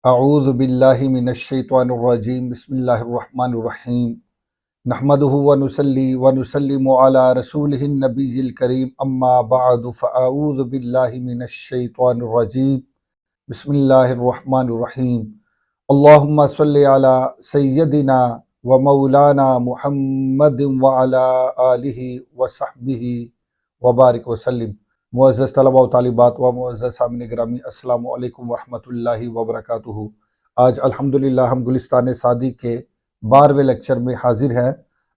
اعوذ باللہ من الشیطان الرجیم بسم اللہ الرحمن الرحیم نحمدہ ونصلی ونسلم علی رسولہ النبی الکریم اما بعد فاعوذ باللہ من الشیطان الرجیم بسم اللہ الرحمن الرحیم اللہم صلی علی سیدنا و مولانا محمد وعلی آلہ وصحبہ وبارک وسلم۔ معزز طلباء و طالبات و معزز سامعین گرامی، السلام علیکم ورحمۃ اللہ وبرکاتہ۔ آج الحمدللہ ہم گلستان سعدی کے 12ویں لیکچر میں حاضر ہیں۔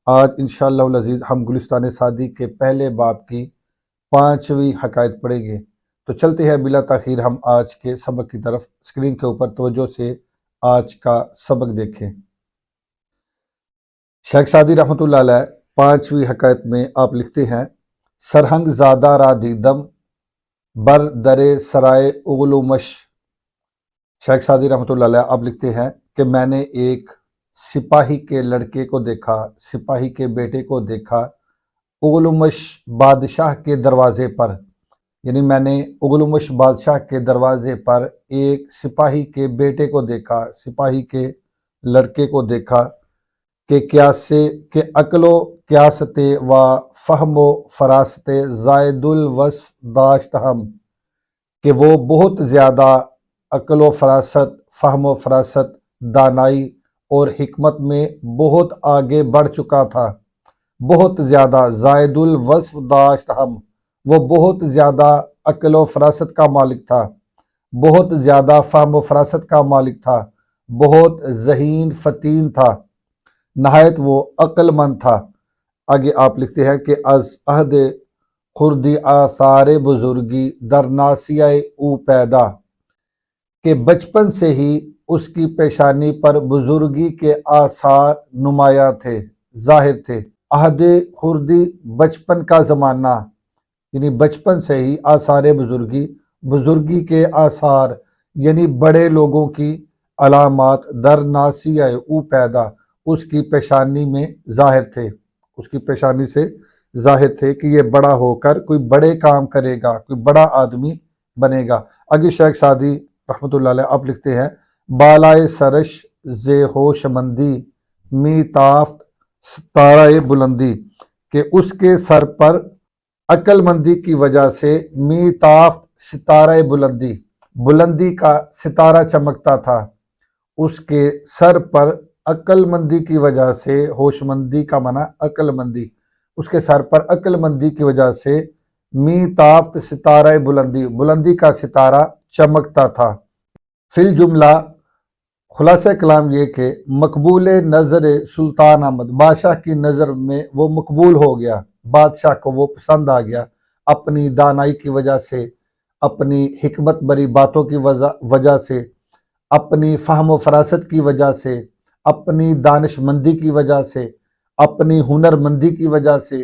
آج انشاءاللہ العزیز ہم گلستان سعدی کے پہلے باب کی 5ویں حکایت پڑھیں گے۔ تو چلتے ہیں بلا تاخیر ہم آج کے سبق کی طرف۔ اسکرین کے اوپر توجہ سے آج کا سبق دیکھیں۔ شیخ سعدی رحمۃ اللہ علیہ 5ویں حکایت میں آپ لکھتے ہیں: سرہنگ زادہ را دیدم بر در سرائے اغلومش۔ شیخ سعدی رحمۃ اللہ علیہ آپ لکھتے ہیں کہ میں نے ایک سپاہی کے لڑکے کو دیکھا، سپاہی کے بیٹے کو دیکھا، اغلومش بادشاہ کے دروازے پر، یعنی میں نے اغلومش بادشاہ کے دروازے پر ایک سپاہی کے بیٹے کو دیکھا، سپاہی کے لڑکے کو دیکھا کہ عقل و قیاست و فہم و فراست زائد الوصف داشت ہم، کہ وہ بہت زیادہ عقل و فراست، فہم و فراست، دانائی اور حکمت میں بہت آگے بڑھ چکا تھا۔ بہت زیادہ زائد الوصف داشت ہم، وہ بہت زیادہ عقل و فراست کا مالک تھا، بہت زیادہ فہم و فراست کا مالک تھا، بہت ذہین فطین تھا، نہایت وہ عقل مند تھا۔ آگے آپ لکھتے ہیں کہ از عہد خردی آثار بزرگی در ناسیہ او پیدا، کہ بچپن سے ہی اس کی پیشانی پر بزرگی کے آثار نمایاں تھے، ظاہر تھے۔ عہد خردی بچپن کا زمانہ، یعنی بچپن سے ہی آثار بزرگی، بزرگی کے آثار یعنی بڑے لوگوں کی علامات در ناسیہ او پیدا، اس کی پیشانی میں ظاہر تھے، اس کی پیشانی سے ظاہر تھے کہ یہ بڑا ہو کر کوئی بڑے کام کرے گا، کوئی بڑا آدمی بنے گا۔ آگے شیخ سعدی رحمۃ اللہ علیہ آپ لکھتے ہیں: بالائے سرش ز ہوش مندی می تافت ستارہ بلندی، کہ اس کے سر پر عقل مندی کی وجہ سے می تافت ستارہ بلندی، بلندی کا ستارہ چمکتا تھا۔ اس کے سر پر عقل مندی کی وجہ سے، ہوش مندی کا معنی عقل مندی، اس کے سر پر عقل مندی کی وجہ سے می تافت ستارہ بلندی، بلندی کا ستارہ چمکتا تھا۔ فی الجملہ خلاصہ کلام یہ کہ مقبول نظر سلطان احمد، بادشاہ کی نظر میں وہ مقبول ہو گیا، بادشاہ کو وہ پسند آ گیا، اپنی دانائی کی وجہ سے، اپنی حکمت بری باتوں کی وجہ سے، اپنی فہم و فراست کی وجہ سے، اپنی دانش مندی کی وجہ سے، اپنی ہنر مندی کی وجہ سے،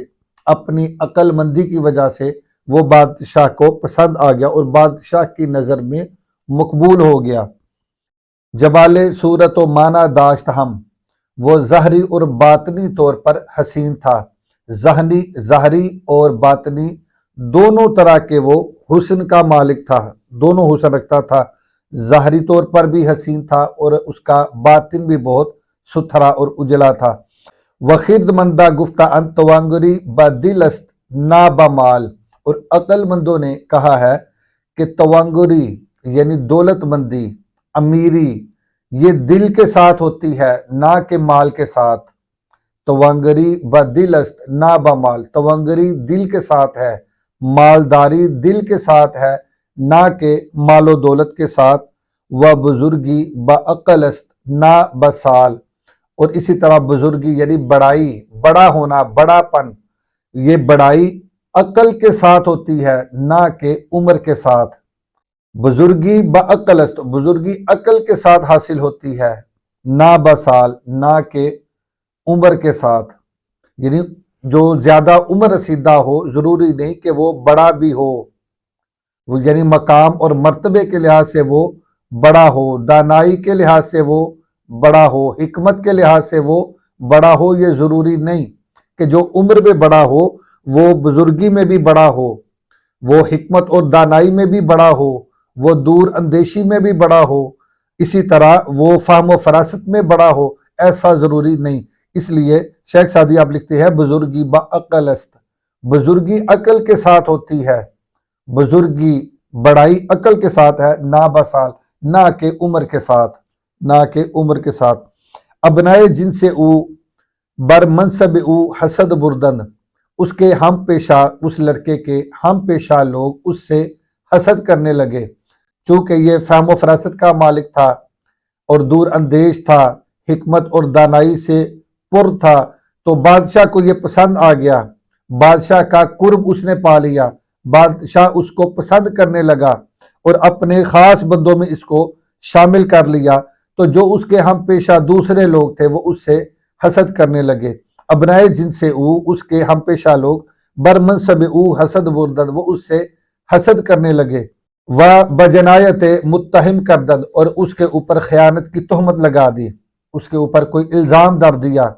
اپنی عقل مندی کی وجہ سے وہ بادشاہ کو پسند آ گیا اور بادشاہ کی نظر میں مقبول ہو گیا۔ جبال صورت و معنی داشت ہم، وہ ظاہری اور باطنی طور پر حسین تھا، ظاہری اور باطنی دونوں طرح کے وہ حسن کا مالک تھا، دونوں حسن رکھتا تھا، ظاہری طور پر بھی حسین تھا اور اس کا باطن بھی بہت ستھرا اور اجلا تھا۔ وخرد مندہ گفتہ ان توانگری بدل است نا بمال، اور عقل مندوں نے کہا ہے کہ توانگری یعنی دولت مندی، امیری، یہ دل کے ساتھ ہوتی ہے نہ کہ مال کے ساتھ۔ توانگری بدل است نا بمال، توانگری دل کے ساتھ ہے، مالداری دل کے ساتھ ہے نہ کہ مال و دولت کے ساتھ۔ و بزرگی بعقل است نہ بسال، اور اسی طرح بزرگی یعنی بڑائی، بڑا ہونا، بڑا پن، یہ بڑائی عقل کے ساتھ ہوتی ہے نہ کہ عمر کے ساتھ۔ بزرگی بعقل است، بزرگی عقل کے ساتھ حاصل ہوتی ہے، نہ بسال، نہ کہ عمر کے ساتھ، یعنی جو زیادہ عمر رسیدہ ہو ضروری نہیں کہ وہ بڑا بھی ہو، وہ یعنی مقام اور مرتبے کے لحاظ سے وہ بڑا ہو، دانائی کے لحاظ سے وہ بڑا ہو، حکمت کے لحاظ سے وہ بڑا ہو، یہ ضروری نہیں کہ جو عمر میں بڑا ہو وہ بزرگی میں بھی بڑا ہو، وہ حکمت اور دانائی میں بھی بڑا ہو، وہ دور اندیشی میں بھی بڑا ہو، اسی طرح وہ فہم و فراست میں بڑا ہو ایسا ضروری نہیں، اس لیے شیخ سعدی آپ لکھتے ہیں بزرگی با عقل است، بزرگی عقل کے ساتھ ہوتی ہے، بزرگی بڑائی عقل کے ساتھ ہے، نہ بسال، نہ کہ عمر کے ساتھ، نہ کہ عمر کے ساتھ۔ ابنائے جن سے او بر منصب او حسد بردن، اس کے ہم پیشہ، اس لڑکے کے ہم پیشہ لوگ اس سے حسد کرنے لگے، چونکہ یہ فہم و فراست کا مالک تھا اور دور اندیش تھا، حکمت اور دانائی سے پر تھا، تو بادشاہ کو یہ پسند آ گیا، بادشاہ کا قرب اس نے پا لیا، بادشاہ اس کو پسند کرنے لگا اور اپنے خاص بندوں میں اس کو شامل کر لیا، تو جو اس کے ہم پیشہ دوسرے لوگ تھے وہ اس سے حسد کرنے لگے۔ ابنائے جن سے او، اس کے ہم پیشہ لوگ، بر منصب او حسد بردن، وہ اس سے حسد کرنے لگے، و بجنایت متہم کردن، اور اس کے اوپر خیانت کی تہمت لگا دی، اس کے اوپر کوئی الزام در دیا،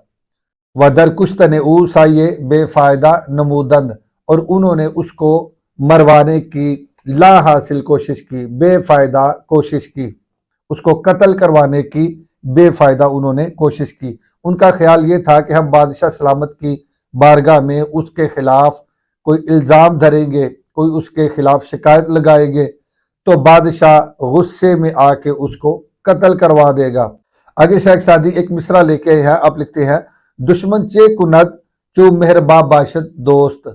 و در کشتن او سائے بے فائدہ نمودند، اور انہوں نے اس کو مروانے کی لا حاصل کوشش کی، بے فائدہ کوشش کی، اس کو قتل کروانے کی بے فائدہ انہوں نے کوشش کی۔ ان کا خیال یہ تھا کہ ہم بادشاہ سلامت کی بارگاہ میں اس کے خلاف کوئی الزام دھریں گے، کوئی اس کے خلاف شکایت لگائیں گے تو بادشاہ غصے میں آ کے اس کو قتل کروا دے گا۔ آگے شیخ سعدی ایک مصرع لے کے ہیں، آپ لکھتے ہیں دشمن چے کند چو مہرباں باشد دوست،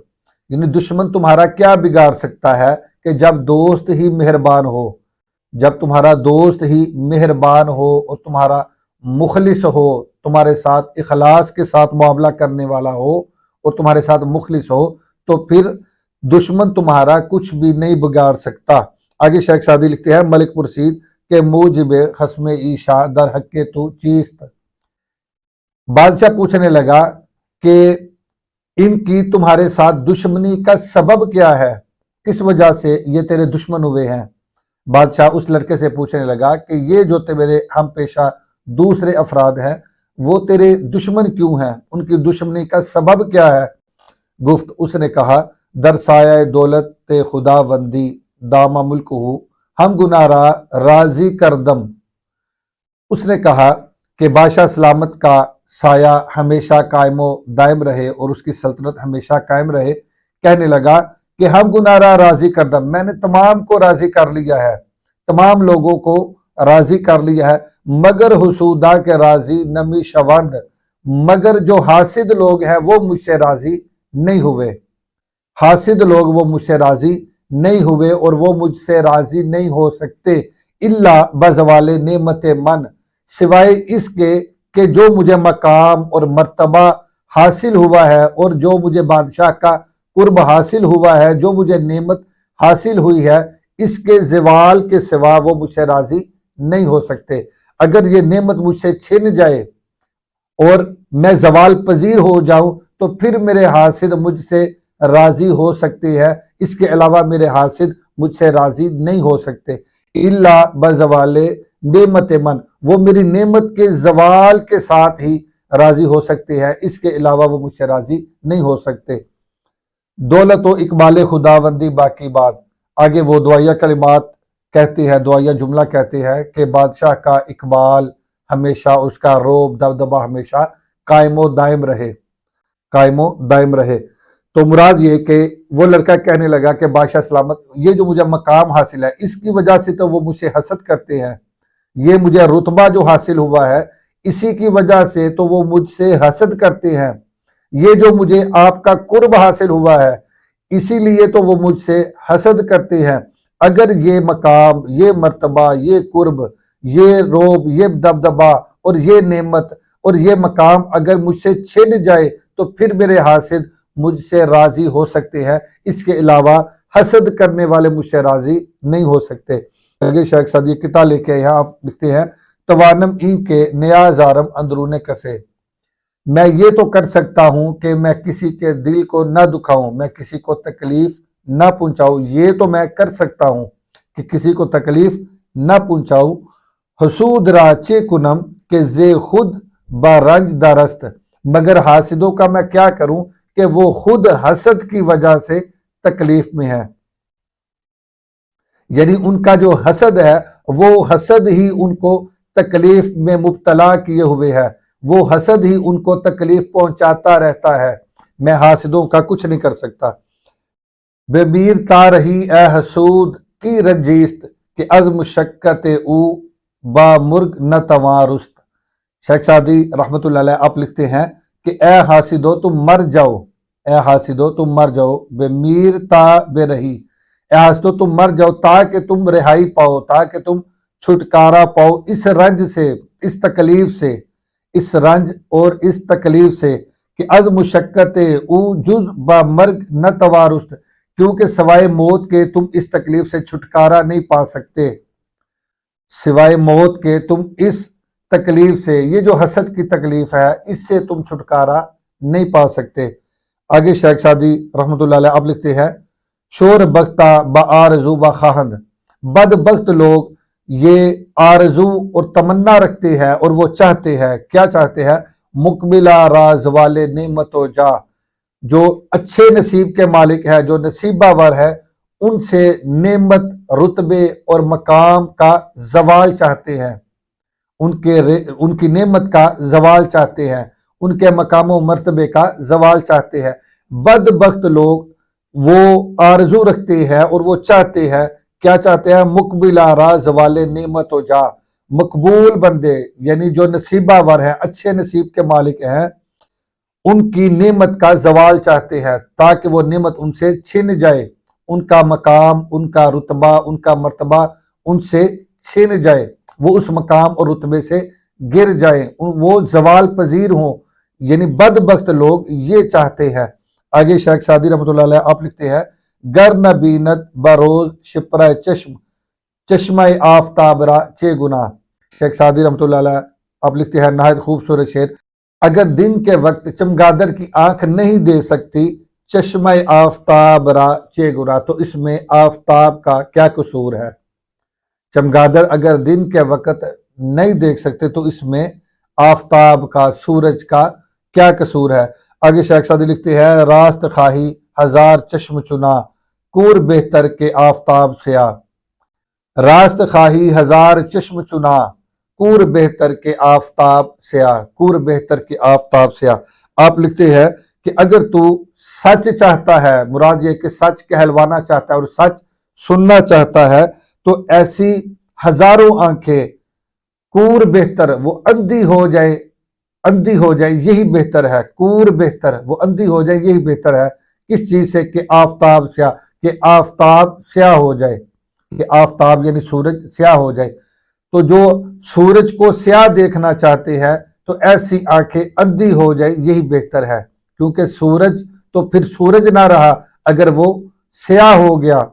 یعنی دشمن تمہارا کیا بگاڑ سکتا ہے کہ جب دوست ہی مہربان ہو، جب تمہارا دوست ہی مہربان ہو اور تمہارا مخلص ہو، تمہارے ساتھ اخلاص کے ساتھ معاملہ کرنے والا ہو اور تمہارے ساتھ مخلص ہو، تو پھر دشمن تمہارا کچھ بھی نہیں بگاڑ سکتا۔ آگے شیخ سعدی لکھتے ہیں ملک پرسید کہ موجب خصم ایشا در حق تو چیست، بادشاہ پوچھنے لگا کہ ان کی تمہارے ساتھ دشمنی کا سبب کیا ہے، کس وجہ سے یہ تیرے دشمن ہوئے ہیں۔ بادشاہ اس لڑکے سے پوچھنے لگا کہ یہ جو میرے ہم پیشہ دوسرے افراد ہیں وہ تیرے دشمن کیوں ہیں، ان کی دشمنی کا سبب کیا ہے۔ گفت، اس نے کہا در سایہ دولت خدا وندی دامہ ملک ہو ہم گنارا راضی کردم، اس نے کہا کہ بادشاہ سلامت کا سایہ ہمیشہ قائم و دائم رہے اور اس کی سلطنت ہمیشہ قائم رہے، کہنے لگا کہ ہم گنارا راضی کردم، میں نے تمام کو راضی کر لیا ہے، تمام لوگوں کو راضی کر لیا ہے، مگر حسودہ کے راضی نمی شوند، مگر جو حاسد لوگ ہیں وہ مجھ سے راضی نہیں ہوئے، حاسد لوگ وہ مجھ سے راضی نہیں ہوئے اور وہ مجھ سے راضی نہیں ہو سکتے، الا بزوال نعمت من، سوائے اس کے کہ جو مجھے مقام اور مرتبہ حاصل ہوا ہے اور جو مجھے بادشاہ کا قرب حاصل ہوا ہے، جو مجھے نعمت حاصل ہوئی ہے، اس کے زوال کے سوا وہ مجھ سے راضی نہیں ہو سکتے۔ اگر یہ نعمت مجھ سے چھن جائے اور میں زوال پذیر ہو جاؤں تو پھر میرے حاسد مجھ سے راضی ہو سکتے ہیں، اس کے علاوہ میرے حاسد مجھ سے راضی نہیں ہو سکتے۔ الا بزوال نعمت من، وہ میری نعمت کے زوال کے ساتھ ہی راضی ہو سکتے ہیں، اس کے علاوہ وہ مجھ سے راضی نہیں ہو سکتے۔ دولت و اقبال خداوندی باقی بات، آگے وہ دعائیہ کلمات کہتے ہیں، دعائیہ جملہ کہتے ہیں کہ بادشاہ کا اقبال ہمیشہ، اس کا روب دبدبہ ہمیشہ قائم و دائم رہے، قائم و دائم رہے۔ تو مراد یہ کہ وہ لڑکا کہنے لگا کہ بادشاہ سلامت، یہ جو مجھے مقام حاصل ہے اس کی وجہ سے تو وہ مجھ سے حسد کرتے ہیں، یہ مجھے رتبہ جو حاصل ہوا ہے اسی کی وجہ سے تو وہ مجھ سے حسد کرتے ہیں، یہ جو مجھے آپ کا قرب حاصل ہوا ہے اسی لیے تو وہ مجھ سے حسد کرتے ہیں۔ اگر یہ مقام، یہ مرتبہ، یہ قرب، یہ روب، یہ دبدبہ اور یہ نعمت اور یہ مقام اگر مجھ سے چھن جائے تو پھر میرے حاسد مجھ سے راضی ہو سکتے ہیں، اس کے علاوہ حسد کرنے والے مجھ سے راضی نہیں ہو سکتے۔ آگے شیخ سعدی کتاب لے کے یہاں آپ لکھتے ہیں توانم ای کے نیازارم اندرون کسے، میں یہ تو کر سکتا ہوں کہ میں کسی کے دل کو نہ دکھاؤں، میں کسی کو تکلیف نہ پہنچاؤں، یہ تو میں کر سکتا ہوں کہ کسی کو تکلیف نہ پہنچاؤں۔ حسود راچے کنم کہ زے خود بارنج دارست، مگر حاسدوں کا میں کیا کروں کہ وہ خود حسد کی وجہ سے تکلیف میں ہے، یعنی ان کا جو حسد ہے وہ حسد ہی ان کو تکلیف میں مبتلا کیے ہوئے ہے، وہ حسد ہی ان کو تکلیف پہنچاتا رہتا ہے، میں حاسدوں کا کچھ نہیں کر سکتا۔ بے میر تا رہی اے حسود کی رنجیست کہ از مشقت او با مرگ نہ توارست۔ شیخ سعدی رحمۃ اللہ علیہ آپ لکھتے ہیں کہ اے حاسدو تم مر جاؤ، اے حاسدو تم مر جاؤ، بے میر تا بے رہی، اے حاسدو تم مر جاؤ تاکہ تم رہائی پاؤ، تاکہ تم چھٹکارا پاؤ اس رنج سے، اس تکلیف سے، اس رنج اور اس تکلیف سے کہ از مشقت او جز با مرگ نہ توارست، کیونکہ سوائے موت کے تم اس تکلیف سے چھٹکارا نہیں پا سکتے، سوائے موت کے تم اس تکلیف سے، یہ جو حسد کی تکلیف ہے اس سے تم چھٹکارا نہیں پا سکتے۔ آگے شیخ سعدی رحمۃ اللہ علیہ آپ لکھتے ہیں شور بختہ با آرزو با خواہند، بد بخت لوگ یہ آرزو اور تمنا رکھتے ہیں اور وہ چاہتے ہیں، کیا چاہتے ہیں؟ مقبلہ راز والے نعمت و جا، جو اچھے نصیب کے مالک ہے، جو نصیبہ ور ہے، ان سے نعمت، رتبے اور مقام کا زوال چاہتے ہیں، ان کی نعمت کا زوال چاہتے ہیں، ان کے مقام و مرتبے کا زوال چاہتے ہیں۔ بد بخت لوگ وہ آرزو رکھتے ہیں اور وہ چاہتے ہیں، کیا چاہتے ہیں؟ مقبلہ راز والے نعمت و جا، مقبول بندے یعنی جو نصیبہ ور ہیں، اچھے نصیب کے مالک ہیں، ان کی نعمت کا زوال چاہتے ہیں تاکہ وہ نعمت ان سے چھن جائے، ان کا مقام، ان کا رتبہ، ان کا مرتبہ ان سے چھن جائے، وہ اس مقام اور رتبے سے گر جائیں، وہ زوال پذیر ہوں، یعنی بد بخت لوگ یہ چاہتے ہیں۔ آگے شیخ سعدی رحمۃ اللہ علیہ آپ لکھتے ہیں گر نہ بیند بروز شپرہ چشم چشمہ آفتاب را چے گناہ۔ شیخ سعدی رحمۃ اللہ علیہ آپ لکھتے ہیں نہایت خوبصورت شعر، اگر دن کے وقت چمگادڑ کی آنکھ نہیں دے سکتی چشمہ آفتاب را چے گناہ، تو اس میں آفتاب کا کیا قصور ہے؟ چمگادڑ اگر دن کے وقت نہیں دیکھ سکتے تو اس میں آفتاب کا، سورج کا کیا قصور ہے؟ آگے شیخ سعدی لکھتے ہیں راست خواہی ہزار چشم چنا کور بہتر کے آفتاب سیاہ، راست خواہی ہزار چشم چنا کور بہتر کے آفتاب سیاہ، کور بہتر کے آفتاب سیاہ۔ آپ لکھتے ہیں کہ اگر تو سچ چاہتا ہے، مراد یہ کہ سچ کہلوانا چاہتا ہے اور سچ سننا چاہتا ہے، تو ایسی ہزاروں آنکھیں کور بہتر، وہ اندھی ہو جائے، اندھی ہو جائے یہی بہتر ہے، کور بہتر، وہ اندھی ہو جائے یہی بہتر ہے، کس چیز سے؟ کہ آفتاب سیاہ، کہ آفتاب سیاہ ہو جائے، کہ آفتاب یعنی سورج سیاہ ہو جائے۔ تو جو سورج کو سیاہ دیکھنا چاہتے ہیں تو ایسی آنکھیں اندھی ہو جائے یہی بہتر ہے، کیونکہ سورج تو پھر سورج نہ رہا اگر وہ سیاہ ہو گیا۔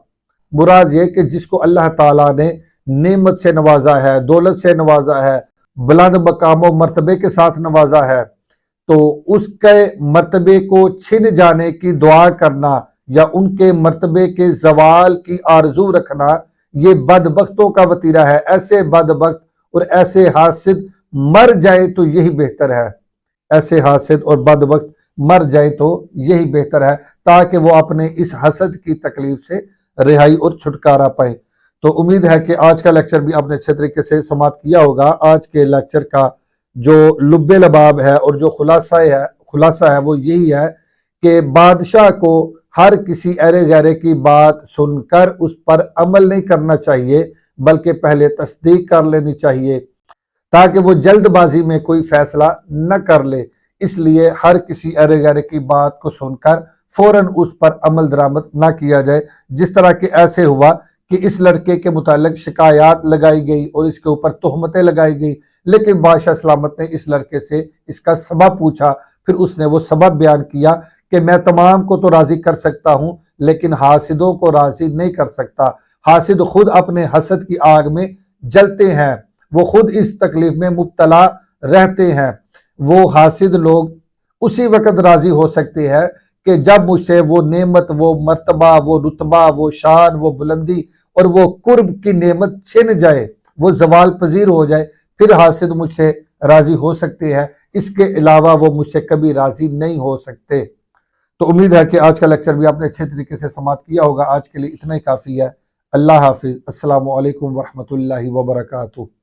مراد یہ کہ جس کو اللہ تعالیٰ نے نعمت سے نوازا ہے، دولت سے نوازا ہے، بلند مقام و مرتبے کے ساتھ نوازا ہے، تو اس کے مرتبے کو چھن جانے کی دعا کرنا یا ان کے مرتبے کے زوال کی آرزو رکھنا، یہ بدبختوں کا وتیرہ ہے۔ ایسے بدبخت اور ایسے حاسد مر جائے تو یہی بہتر ہے، ایسے حاسد اور بدبخت مر جائے تو یہی بہتر ہے، تاکہ وہ اپنے اس حسد کی تکلیف سے رہائی اور چھٹکارا پائیں۔ تو امید ہے کہ آج کا لیکچر بھی آپ نے اچھے طریقے سے سماعت کیا ہوگا۔ آج کے لیکچر کا جو لب لباب ہے اور جو خلاصہ ہے وہ یہی ہے کہ بادشاہ کو ہر کسی ایرے غیرے کی بات سن کر اس پر عمل نہیں کرنا چاہیے، بلکہ پہلے تصدیق کر لینی چاہیے تاکہ وہ جلد بازی میں کوئی فیصلہ نہ کر لے۔ اس لیے ہر کسی ایرے غیرے کی بات کو سن کر فوراً اس پر عمل درآمد نہ کیا جائے، جس طرح کہ ایسے ہوا کہ اس لڑکے کے متعلق شکایات لگائی گئی اور اس کے اوپر تہمتیں لگائی گئی، لیکن بادشاہ سلامت نے اس لڑکے سے اس کا سبب پوچھا، پھر اس نے وہ سبب بیان کیا کہ میں تمام کو تو راضی کر سکتا ہوں لیکن حاسدوں کو راضی نہیں کر سکتا۔ حاسد خود اپنے حسد کی آگ میں جلتے ہیں، وہ خود اس تکلیف میں مبتلا رہتے ہیں۔ وہ حاسد لوگ اسی وقت راضی ہو سکتے ہیں کہ جب مجھ سے وہ نعمت، وہ مرتبہ، وہ رتبہ، وہ شان، وہ بلندی اور وہ قرب کی نعمت چھن جائے، وہ زوال پذیر ہو جائے، پھر حاسد مجھ سے راضی ہو سکتے ہیں، اس کے علاوہ وہ مجھ سے کبھی راضی نہیں ہو سکتے۔ تو امید ہے کہ آج کا لیکچر بھی آپ نے اچھے طریقے سے سماعت کیا ہوگا۔ آج کے لیے اتنا ہی کافی ہے۔ اللہ حافظ۔ السلام علیکم ورحمۃ اللہ وبرکاتہ۔